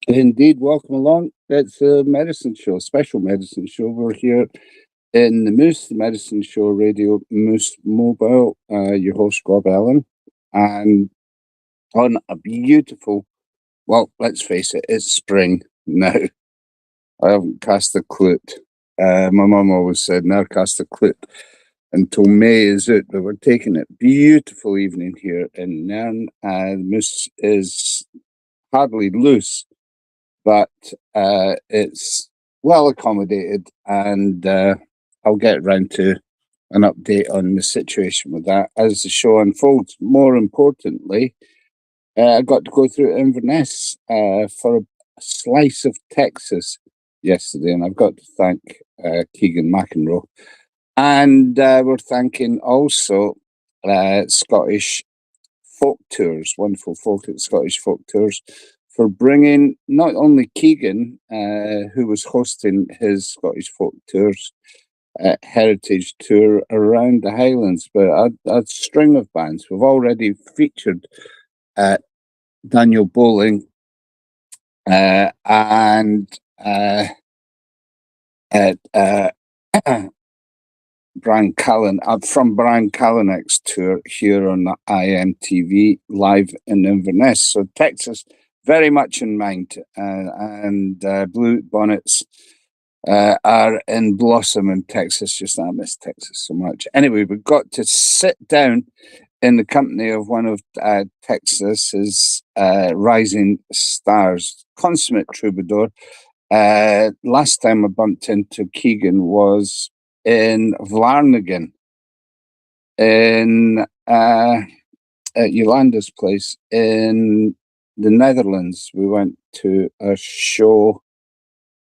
Indeed, welcome along. It's a medicine show, special medicine show. We're here in the Moose, the Medicine Show Radio Moose Mobile. Your host, Rob Allen, and on a beautiful, well, let's face it, it's spring now. I haven't cast a clute. My mum always said, never cast a clute until May is out, but we're taking it. Beautiful evening here in Nairn. The Moose is hardly loose, but it's well accommodated, and I'll get round to an update on the situation with that as the show unfolds. More importantly, I got to go through Inverness for a slice of Texas yesterday, and I've got to thank Keegan McInroe. And we're thanking also Scottish folk tours, wonderful Scottish folk tours, for bringing not only Keegan, who was hosting his Scottish folk tours, heritage tour around the Highlands, but a string of bands. We've already featured Daniel Bowling and Brian Callan from Brian Callanek's tour here on the iMtv live in Inverness. So Texas very much in mind, and Blue Bonnets are in blossom in Texas. Just I miss Texas so much. Anyway, we've got to sit down in the company of one of Texas's rising stars, consummate troubadour. Last time I bumped into Keegan was in Vlaardingen, in at Yolanda's place in the Netherlands. We went to a show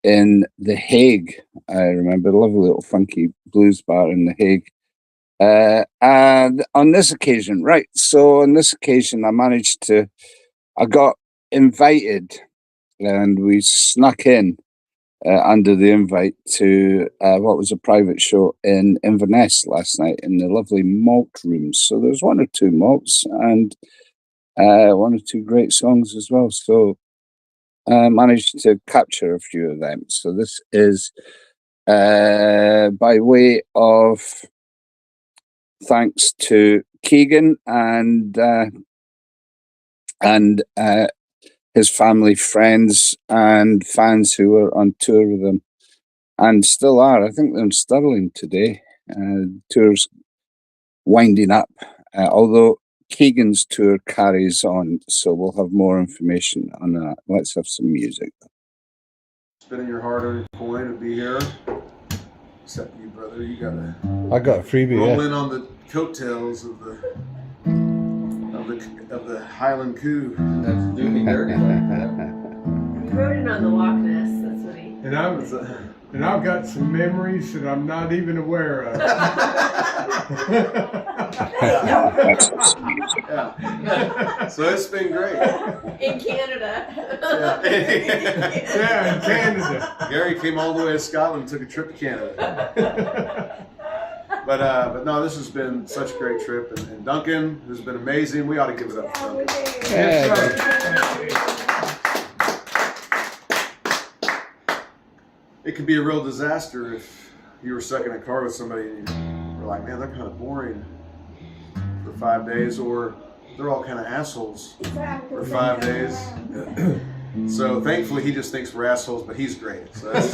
in The Hague. I remember, a lovely little funky blues bar in The Hague. And on this occasion, I got invited, and we snuck in under the invite to what was a private show in Inverness last night in the lovely malt rooms. So there's one or two malts and one or two great songs as well. So I managed to capture a few of them. So this is by way of thanks to Keegan and his family, friends, and fans who were on tour with him, and still are. I think they're in Stirling today. Tour's winding up, although Keegan's tour carries on, so we'll have more information on that. Let's have some music. Spending your hard-earned coin to be here. Except you, brother, you gotta. I got a freebie. Roll in on the coattails of the Highland coup. That's doing dirty like that. He wrote it on the Loch Ness. That's what he. And I've got some memories that I'm not even aware of. Yeah. So it's been great. In Canada. Yeah, in Canada. Gary came all the way to Scotland and took a trip to Canada. But no, this has been such a great trip, and Duncan has been amazing. We ought to give it up for Duncan. It could be a real disaster if you were stuck in a car with somebody and you were like, man, they're kind of boring for 5 days, or they're all kind of assholes for 5 days. So thankfully, he just thinks we're assholes, but he's great. So that's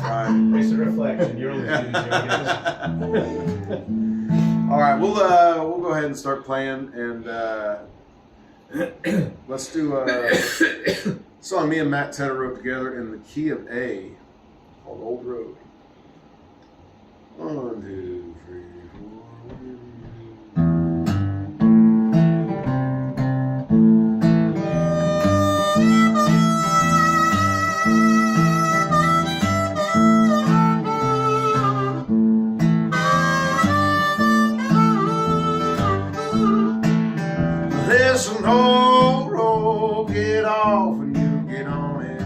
fine. It's a reflection. You're only as good as All right, we'll go ahead and start playing, and let's do a song me and Matt Tedder wrote together in the key of A, called Old Road. 1, 2, 3, 4. Listen, old road, get off and you get on it.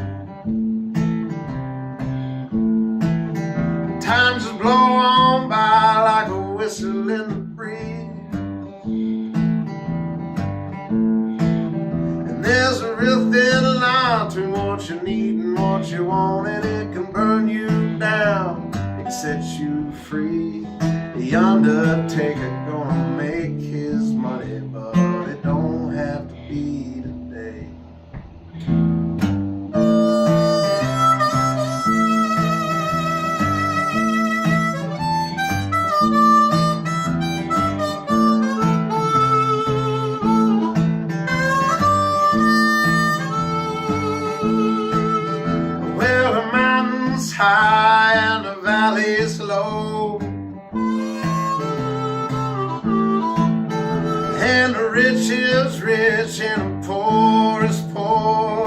Times just blow on by like a whistle in the breeze. And there's a real thin line between want and it can burn you down. It can set you free. The undertaker gonna make his money, but it don't have to be today. Well, the mountain's high and the valley's low, and the rich is rich and the poor is poor.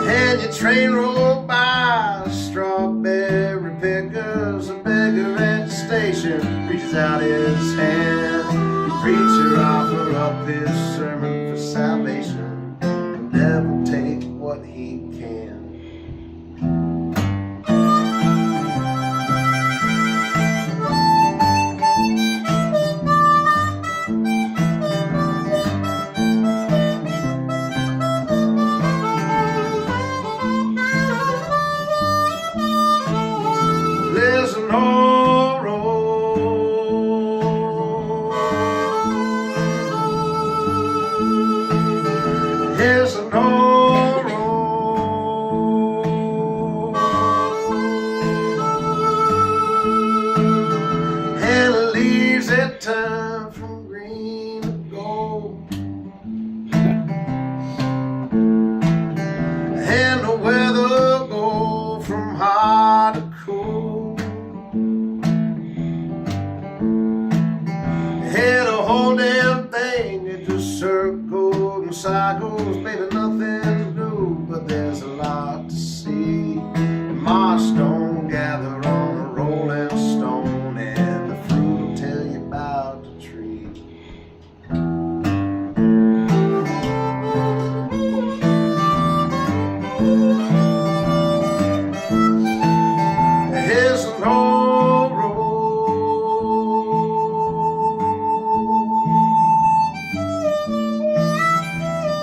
And your train rolled by strawberry pickers. A beggar at the station reaches out his hand. The preacher offer up his sermon for salvation. The devil take what he can. There's an old road. There's an old road, and it leaves it turn from green to gold, and the weather go from hot to cool. And the whole damn thing, it just circles and cycles, baby, nothing to do, but there's a lot to see. And moss don't gather on a rolling stone, and the fruit will tell you about the tree. Here's an old road.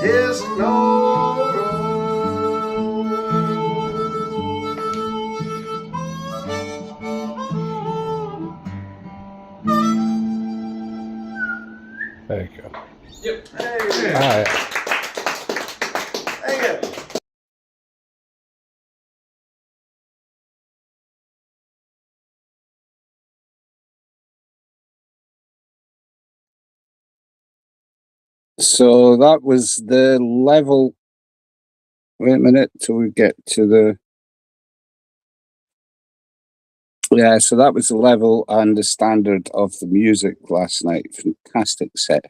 Here's an old road. There you go. Yep. Hey, All right. hang it. So that was the level. Wait a minute till we get to the. Yeah, so that was the level and the standard of the music last night. Fantastic set.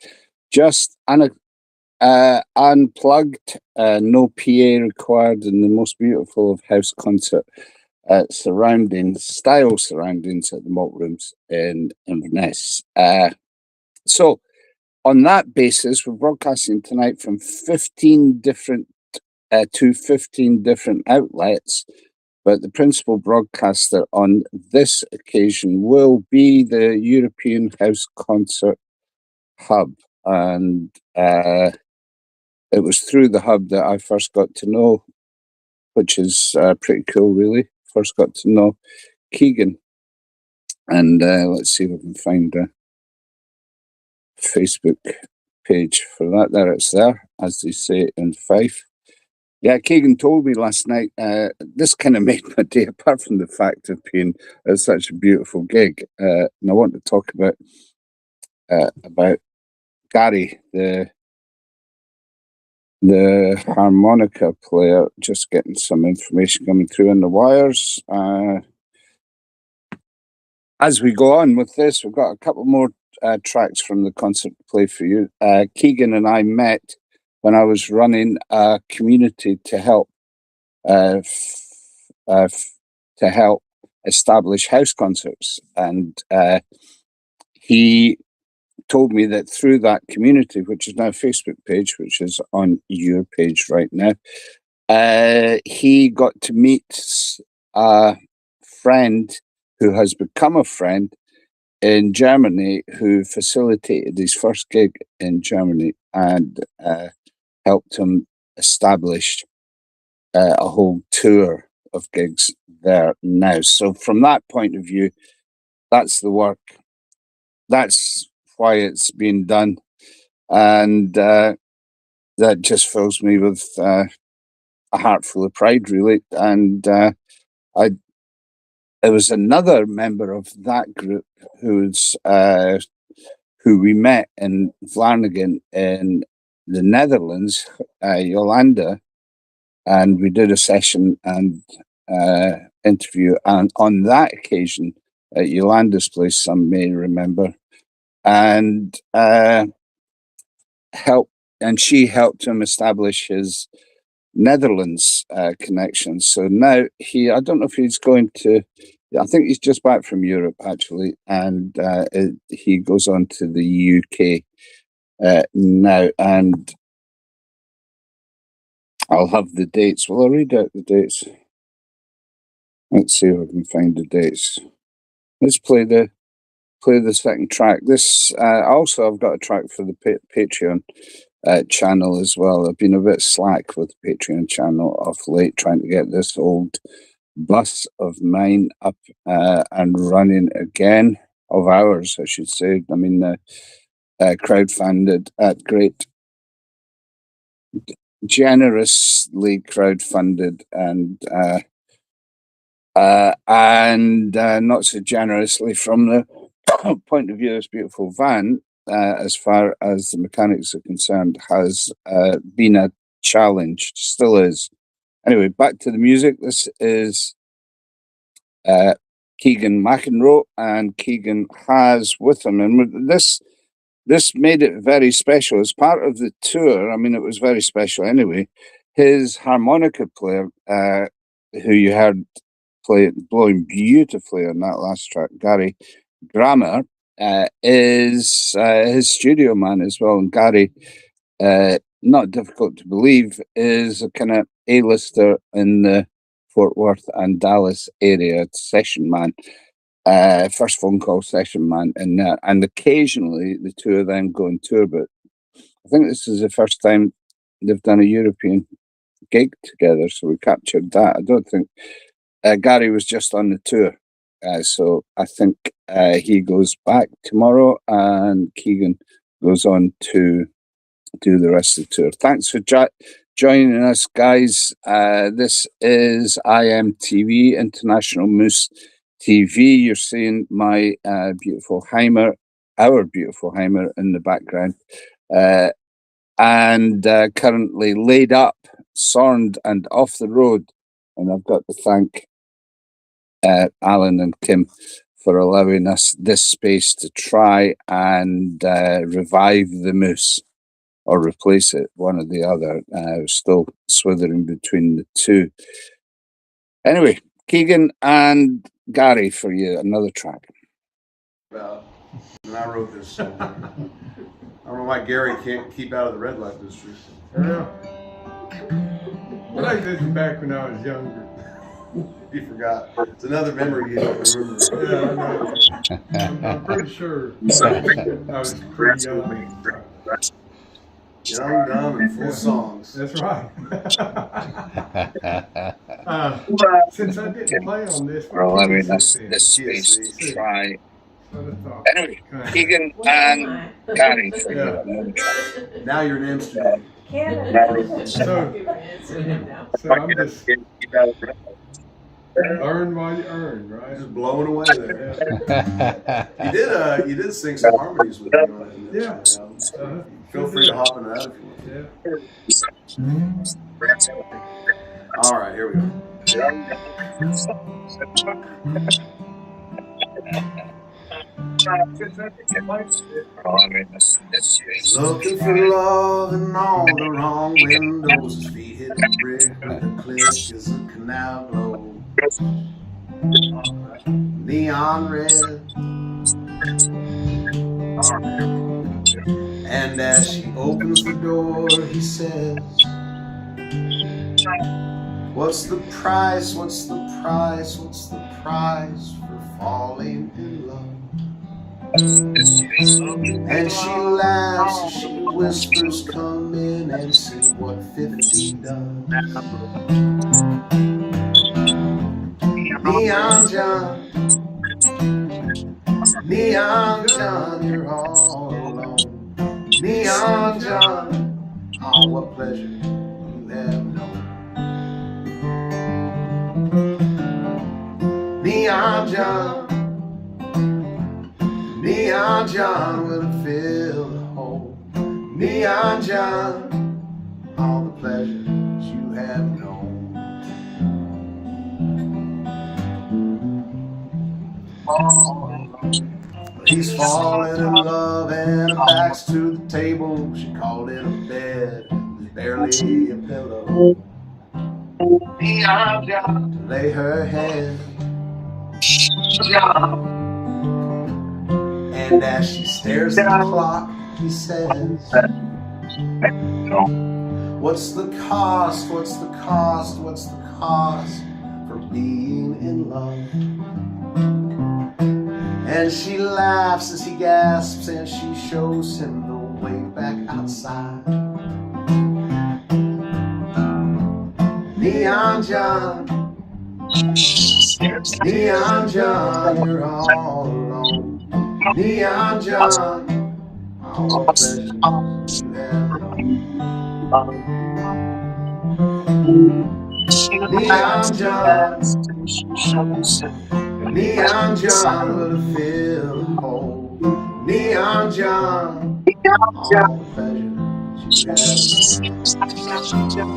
Just unplugged, no PA required, and the most beautiful of house concert surroundings at the Malt Rooms in Inverness. So on that basis, we're broadcasting tonight from 15 different outlets, but the principal broadcaster on this occasion will be the European House Concert Hub. And it was through the hub that I first got to know, which is pretty cool, really. First got to know Keegan. And let's see if I can find a Facebook page for that. There it's there, as they say in Fife. Yeah, Keegan told me last night, this kind of made my day, apart from the fact of being such a beautiful gig. And I want to talk about Gary, the harmonica player, just getting some information coming through on the wires. As we go on with this, we've got a couple more tracks from the concert to play for you. Keegan and I met when I was running a community to help establish house concerts, and he told me that through that community, which is now a Facebook page, which is on your page right now, he got to meet a friend who has become a friend in Germany, who facilitated his first gig in Germany and helped him established a whole tour of gigs there now. So from that point of view, that's the work. That's why it's been done. And that just fills me with a heart full of pride, really. And there was another member of that group who we met in Vlaardingen in the Netherlands, Yolanda, and we did a session and interview. And on that occasion, at Yolanda's place, some may remember, and she helped him establish his Netherlands connection. So now I don't know if he's going to, I think he's just back from Europe actually, and he goes on to the UK now, and I'll have the dates. Well, I'll read out the dates. Let's see if I can find the dates. Let's play the second track. This also, I've got a track for the Patreon channel as well. I've been a bit slack with the Patreon channel of late, trying to get this old bus of mine up and running again, of ours, I should say. I mean, crowdfunded at generously crowdfunded and not so generously from the point of view of this beautiful van, as far as the mechanics are concerned, has been a challenge, still is. Anyway, back to the music. This is Keegan McInroe, and Keegan has with him, and this made it very special. As part of the tour, I mean, it was very special anyway. His harmonica player, who you heard blowing beautifully on that last track, Garry Grammer, is his studio man as well. And Garry, not difficult to believe, is a kind of A-lister in the Fort Worth and Dallas area, session man. First phone call session man in there, and occasionally the two of them go on tour, but I think this is the first time they've done a European gig together, so we captured that. I don't think Garry was just on the tour, so I think he goes back tomorrow and Keegan goes on to do the rest of the tour. Thanks for joining us, guys. This is iMtv, International Moose TV. You're seeing my beautiful Heimer, our beautiful Heimer in the background, and currently laid up, sorned and off the road. And I've got to thank Alan and Kim for allowing us this space to try and revive the moose or replace it, one or the other. Still swithering between the two. Anyway, Keegan and Garry for you, another track. About, and I wrote this song. I don't know why Garry can't keep out of the red light district. Yeah. I like this back when I was younger. You forgot. It's another memory you don't remember. Yeah, I know. I'm pretty sure I was pretty young. Young, dumb, and full of songs. That's right. Since I didn't play on this, For allowing us this space to try. Anyway, Keegan and Garry for you, another track. Now you're in Amsterdam. So I'm just earn while you earn, right? Just blowing away there. You did sing some harmonies with me on it. Yeah. Feel free to hop into that if you want. Yeah. All right, here we go. Looking for love in all the wrong windows. His feet hit the brick, the cliff is a canal glow. Neon red. And as she opens the door, he says, what's the price, what's the price, what's the price for falling in love? And she laughs as she whispers, come in and see what 50 does. Neon John, Neon John, you're all alone. Neon John, oh, what pleasure you have known. Neon John, Neon John will fill the hole. Neon John, all the pleasures you have known. He's fallen in love and her back's to the table. She called it a bed, there's barely a pillow to lay her head. And as she stares at the clock, he says, what's the cost, what's the cost, what's the cost for being in love? And she laughs as he gasps and she shows him the way back outside. Neon John, Neon John, you're all alone. Neon John, all the pleasures you have known. Neon John, Neon John will fill the hole. Neon John, all the pleasures you have known.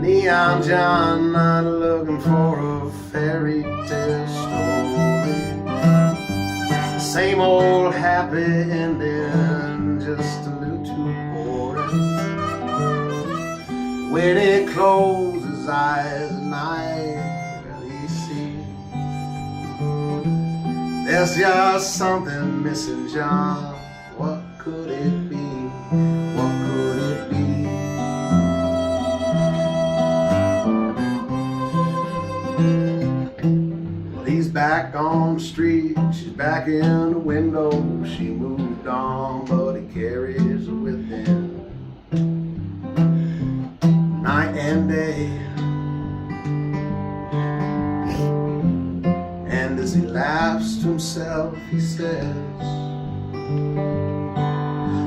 Neon John, not looking for a fairy tale story. Same old happy ending, just a little too boring. When he closes his eyes at night, well, he sees there's just something missing, John. What could it be? What could it be? He's back on the street, she's back in the window. She moved on, but he carries her with him night and day. And as he laughs to himself, he says,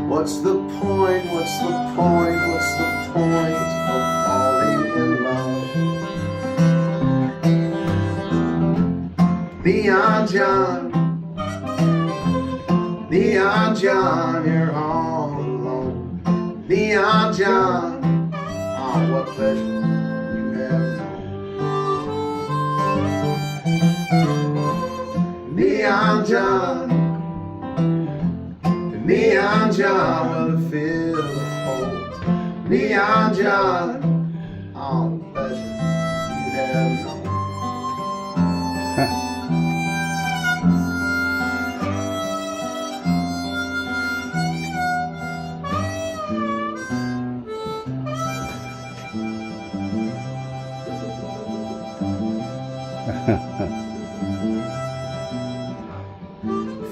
what's the point, what's the point, what's the point of falling in love? Neon John, Neon John, you're all alone. Neon John, oh, what pleasure you have known. Neon John, Neon John will fill the hole. Neon John, all the pleasure you have known.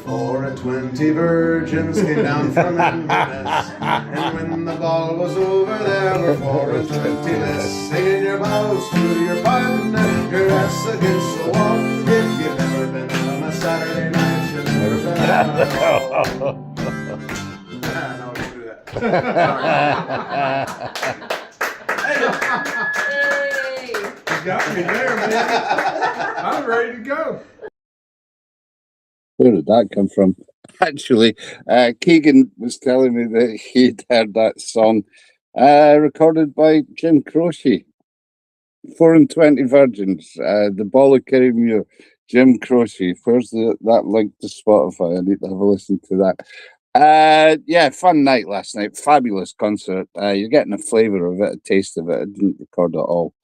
For 20 virgins came down from Agnes, and when the ball was over, there were 4 and 20 less. Singing your vows to your partner, your ass against the wall. If you've never been on a Saturday night, you've never been on a ball. No, we can do that. Hey! You got me there, man. I'm ready to go. Where did that come from? Actually, Keegan was telling me that he'd heard that song recorded by Jim Croce. 4 and 20 Virgins, the Ball of Kirriemuir, Jim Croce. Where's that link to Spotify? I need to have a listen to that. Yeah, fun night last night. Fabulous concert. You're getting a flavour of it, a taste of it. I didn't record it all.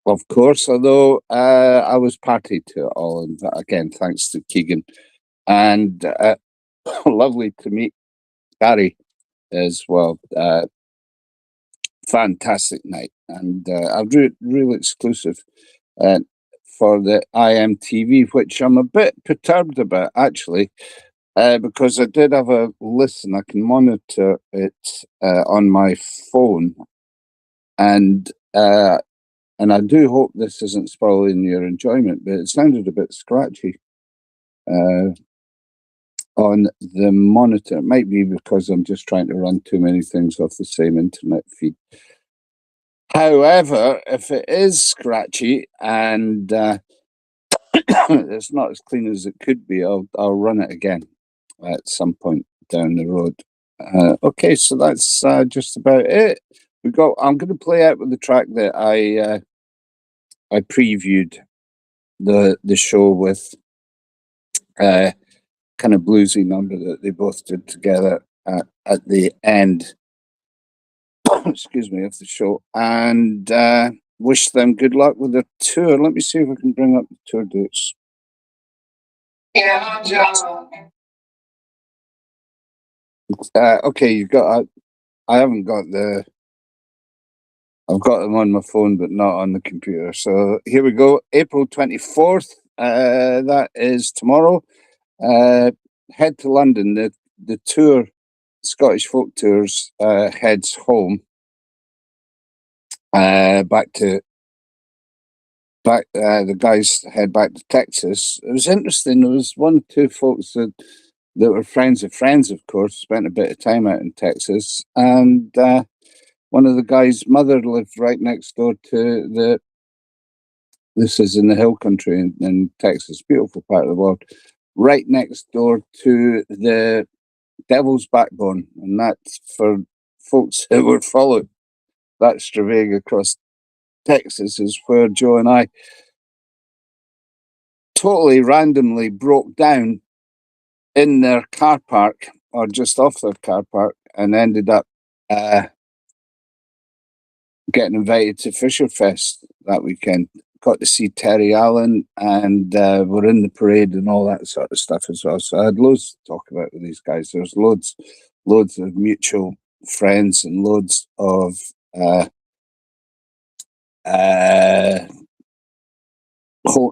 Of course, although I was party to it all, and again, thanks to Keegan, and lovely to meet Gary as well. Fantastic night, and a real exclusive for the iMtv, which I'm a bit perturbed about, actually, because I did have a listen. I can monitor it on my phone, and I do hope this isn't spoiling your enjoyment, but it sounded a bit scratchy on the monitor. It might be because I'm just trying to run too many things off the same internet feed. However, if it is scratchy and it's not as clean as it could be, I'll run it again at some point down the road. Okay, so that's just about it. I'm going to play out with the track that I previewed the show with, kind of bluesy number that they both did together at the end. Excuse me, of the show, and wish them good luck with their tour. Let me see if I can bring up the tour dates. Okay, you've got. I haven't got the. I've got them on my phone, but not on the computer. So here we go. April 24th. That is tomorrow. Head to London. The tour, Scottish Folk Tours, heads home. The guys head back to Texas. It was interesting. There was one or two folks that were friends of friends, of course, spent a bit of time out in Texas, and one of the guys' mother lived right next door to this is in the hill country in Texas, beautiful part of the world, right next door to the Devil's Backbone, and that's for folks who were followed. That stravig across Texas is where Joe and I totally randomly broke down in their car park or just off their car park and ended up getting invited to Fisher Fest that weekend. Got to see Terry Allen, and we're in the parade and all that sort of stuff as well. So I had loads to talk about with these guys. There's loads of mutual friends and loads of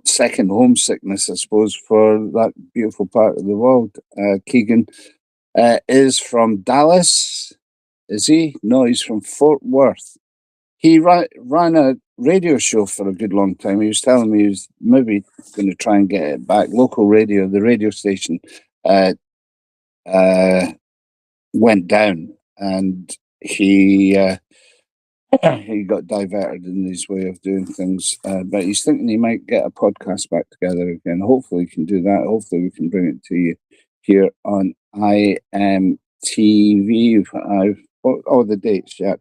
second homesickness, I suppose, for that beautiful part of the world. Keegan is from Dallas. Is he? No, he's from Fort Worth. He ran a radio show for a good long time. He was telling me he was maybe going to try and get it back. Local radio, the radio station went down, and he got diverted in his way of doing things. But he's thinking he might get a podcast back together again. Hopefully he can do that. Hopefully we can bring it to you here on iMtv. The dates, yeah.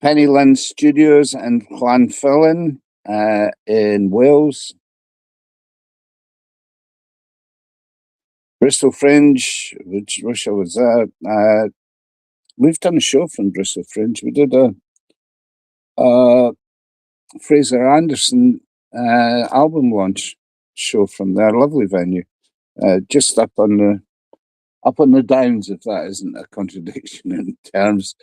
Pennyland Studios and Llanfillin in Wales. Bristol Fringe, which wish I was there. We've done a show from Bristol Fringe. We did a Fraser Anderson album launch show from there. Lovely venue, just up on the Downs, if that isn't a contradiction in terms.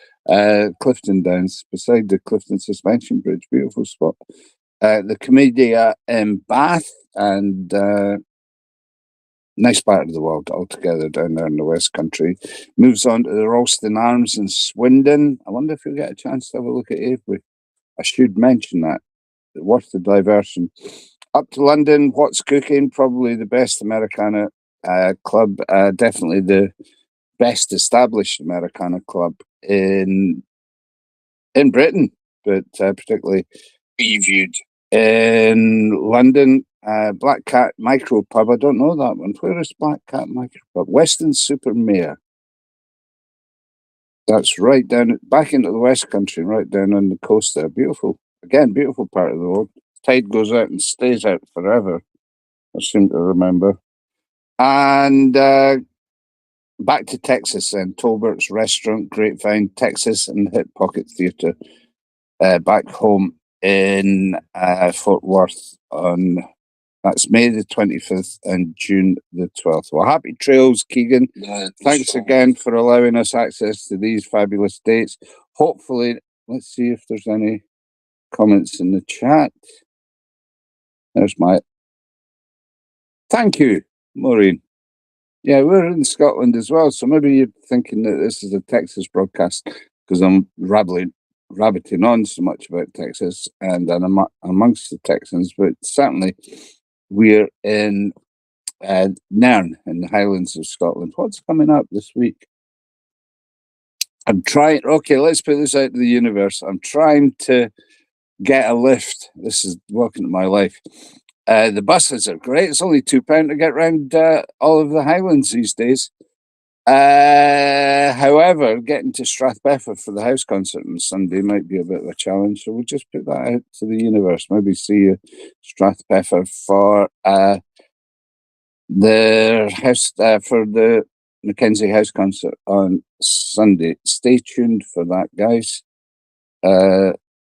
Clifton Downs, beside the Clifton Suspension Bridge, beautiful spot. The Comedia in Bath, and nice part of the world altogether down there in the West Country. Moves on to the Ralston Arms in Swindon. I wonder if you'll get a chance to have a look at Avebury. I should mention that. Worth the diversion. Up to London, What's Cooking? Probably the best Americana club. Definitely the best established Americana club in Britain, but particularly previewed in London. Black Cat Micro Pub. I don't know that one. Where is Black Cat Micro Pub? Weston-super-Mare. That's right down back into the West Country, right down on the coast there. Beautiful. Again, beautiful part of the world. Tide goes out and stays out forever, I seem to remember. And back to Texas then. Tolbert's Restaurant, Grapevine, Texas, and Hip Pocket Theatre back home in Fort Worth on... That's May the 25th and June the 12th. Well, happy trails, Keegan. Thanks again for allowing us access to these fabulous dates. Hopefully, let's see if there's any comments in the chat. There's my... Thank you, Maureen. Yeah, we're in Scotland as well, so maybe you're thinking that this is a Texas broadcast because I'm rabbiting on so much about Texas and amongst the Texans, but certainly we're in Nairn in the Highlands of Scotland. What's coming up this week? I'm trying... Okay, let's put this out to the universe. I'm trying to get a lift. This is welcome to my life. The buses are great. It's only £2 to get round all of the Highlands these days. However, getting to Strathbeffer for the house concert on Sunday might be a bit of a challenge. So we'll just put that out to the universe. Maybe see you Strathbeffer for the house for the Mackenzie House concert on Sunday. Stay tuned for that, guys.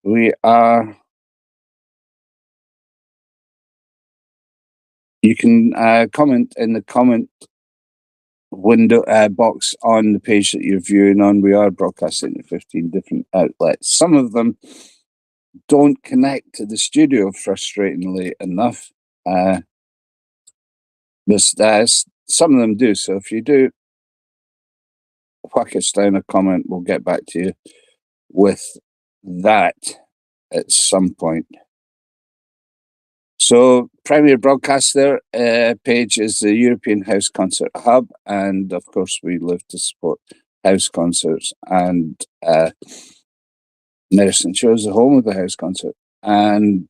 We are... You can comment in the comment window box on the page that you're viewing on. We are broadcasting to 15 different outlets. Some of them don't connect to the studio, frustratingly enough. But some of them do. So if you do, whack us down a comment. We'll get back to you with that at some point. So, primary broadcaster page is the European House Concert Hub, and of course, we live to support house concerts. And Medicine Show is the home of the house concert, and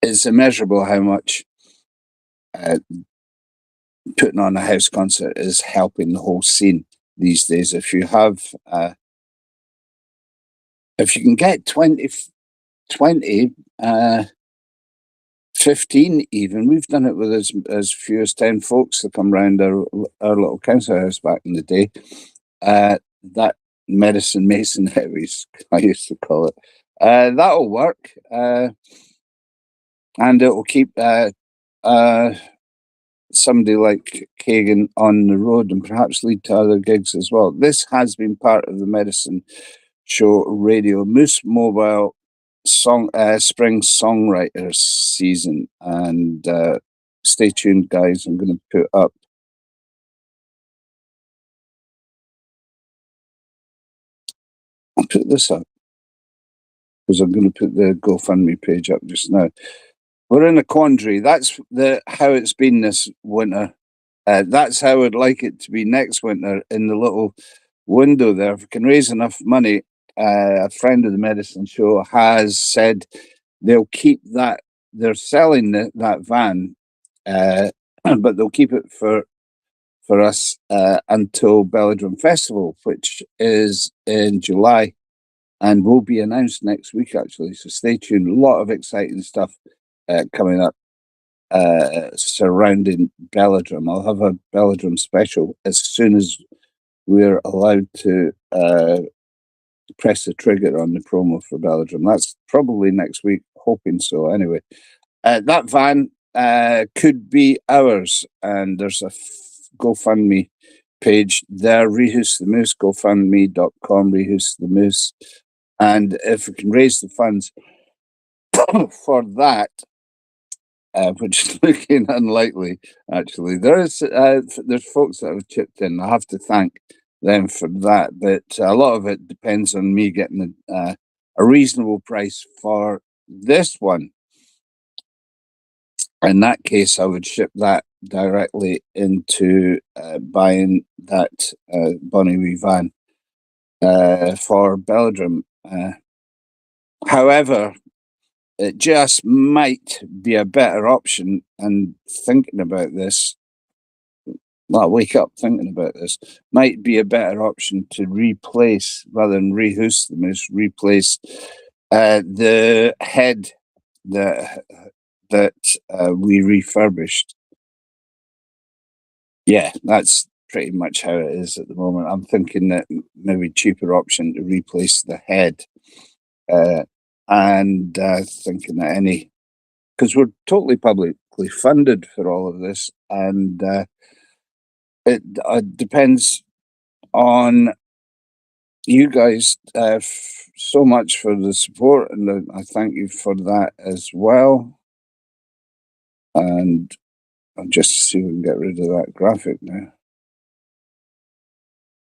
it's immeasurable how much putting on a house concert is helping the whole scene these days. If you have if you can get 20, 15 even, we've done it with as few as 10 folks that come round our little council house back in the day. That Medicine Mason Heavies, I used to call it. That'll work. And it will keep somebody like Keegan on the road and perhaps lead to other gigs as well. This has been part of the Medicine Show Radio Moose Mobile Spring Songwriter season. And stay tuned, guys. I'm going to put up this up because I'm going to put the GoFundMe page up just now. We're in a quandary. That's how it's been this winter. That's how I'd like it to be next winter in the little window there. If we can raise enough money, a friend of the Medicine Show has said they'll keep that. They're selling that van, but they'll keep it for us until Belladrum Festival, which is in July and will be announced next week, actually. So stay tuned. A lot of exciting stuff coming up surrounding Belladrum. I'll have a Belladrum special as soon as we're allowed to press the trigger on the promo for Belladrum. That's probably next week, hoping so anyway. That van could be ours, and there's a GoFundMe page there, Rehoose the Moose, GoFundMe.com, Rehoose the Moose. And if we can raise the funds for that, which is looking unlikely, actually, there's folks that have chipped in. I have to thank them for that, but a lot of it depends on me getting a reasonable price for this one. In that case, I would ship that directly into buying that Bonnie Wee van for Belladrum. However, it just might be a better option, and thinking about this, well, wake up thinking about this, might be a better option to replace, rather than rehoose the moose, replace the head that we refurbished. Yeah, that's pretty much how it is at the moment. I'm thinking that maybe cheaper option to replace the head, and thinking that because we're totally publicly funded for all of this, and it depends on you guys so much for the support, and I thank you for that as well. And I'll just see if we can get rid of that graphic now.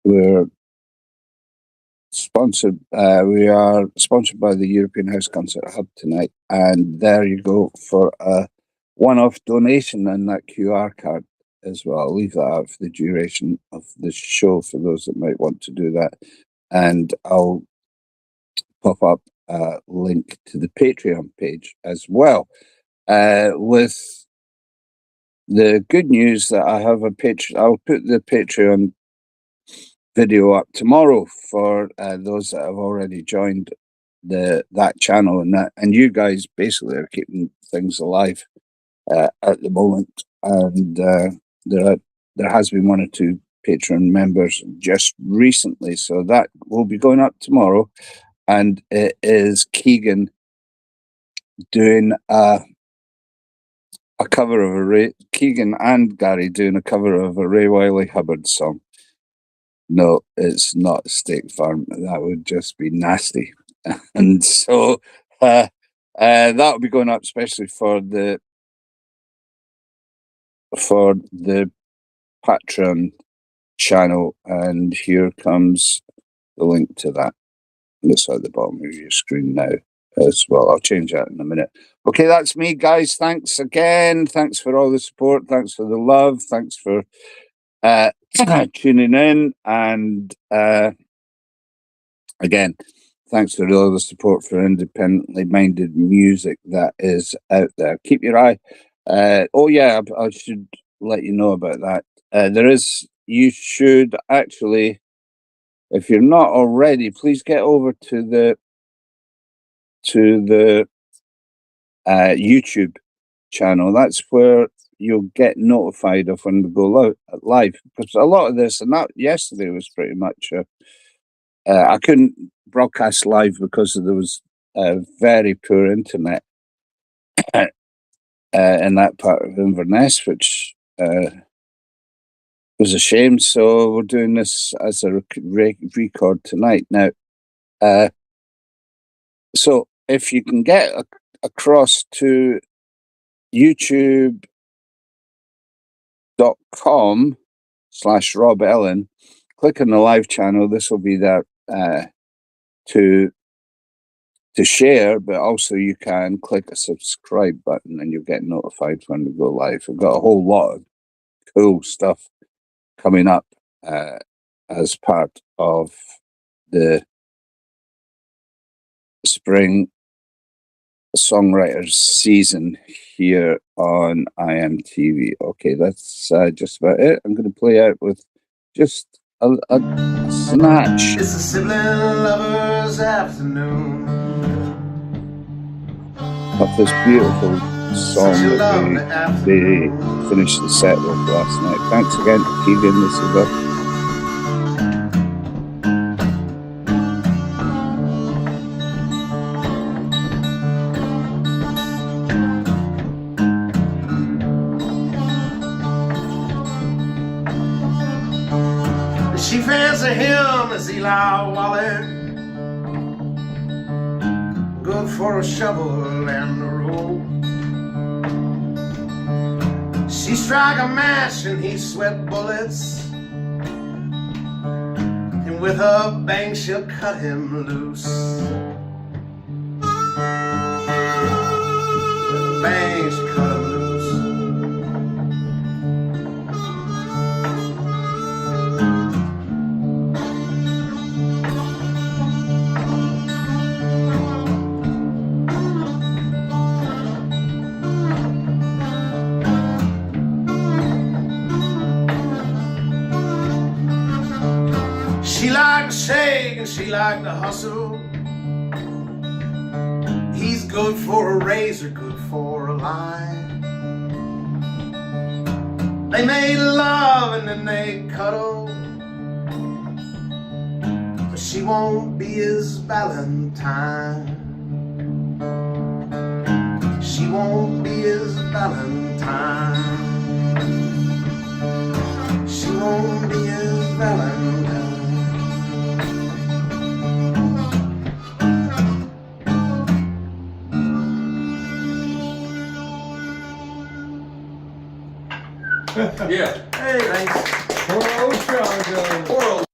We're sponsored. We are sponsored by the European House Concert Hub tonight, and there you go for a one-off donation and that QR card as well. I'll leave that out for the duration of the show for those that might want to do that, and I'll pop up a link to the Patreon page as well, with the good news that I have a Patreon. I'll put the Patreon video up tomorrow for those that have already joined that channel, and you guys basically are keeping things alive at the moment. And there has been one or two Patreon members just recently, so that will be going up tomorrow. And it is Keegan doing a cover of Keegan and Gary doing a cover of a Ray Wiley Hubbard song. No, it's not State Farm. That would just be nasty. And so that will be going up especially for the Patreon channel. And here comes the link to that. It's at the bottom of your screen now as well. I'll change that in a minute. Okay, that's me, guys. Thanks again. Thanks for all the support. Thanks for the love. Thanks for tuning in. And again, thanks for all the support for independently minded music that is out there. Keep your eye. Oh, yeah, I should let you know about that. You should actually, if you're not already, please get over to the YouTube channel. That's where you'll get notified of when we go live. Because a lot of this, and that yesterday was pretty much, I couldn't broadcast live because there was very poor internet in that part of Inverness, which was a shame. So we're doing this as a record tonight. Now, so if you can get across to youtube.com/Rob Ellen, click on the live channel. This will be there to share, but also you can click a subscribe button and you'll get notified when we go live. We've got a whole lot of cool stuff coming up as part of the Spring Songwriters season here on iMtv. Okay, that's just about it. I'm going to play out with just a snatch. It's a sibling lover's afternoon of this beautiful song that they finished the set with last night. Thanks again to Keegan. This is up. She fancy him as Yaw'll, good for a shovel and a rope. She strike a match and he sweat bullets, and with her bang she'll cut him loose. With a bang she'll cut him loose. She liked to shake and she liked to hustle. He's good for a razor, good for a line. They made love and then they cuddle, but she won't be his Valentine. She won't be his Valentine. She won't be his Valentine. Yeah. Hey, thanks. Poor old Chicago. Poor old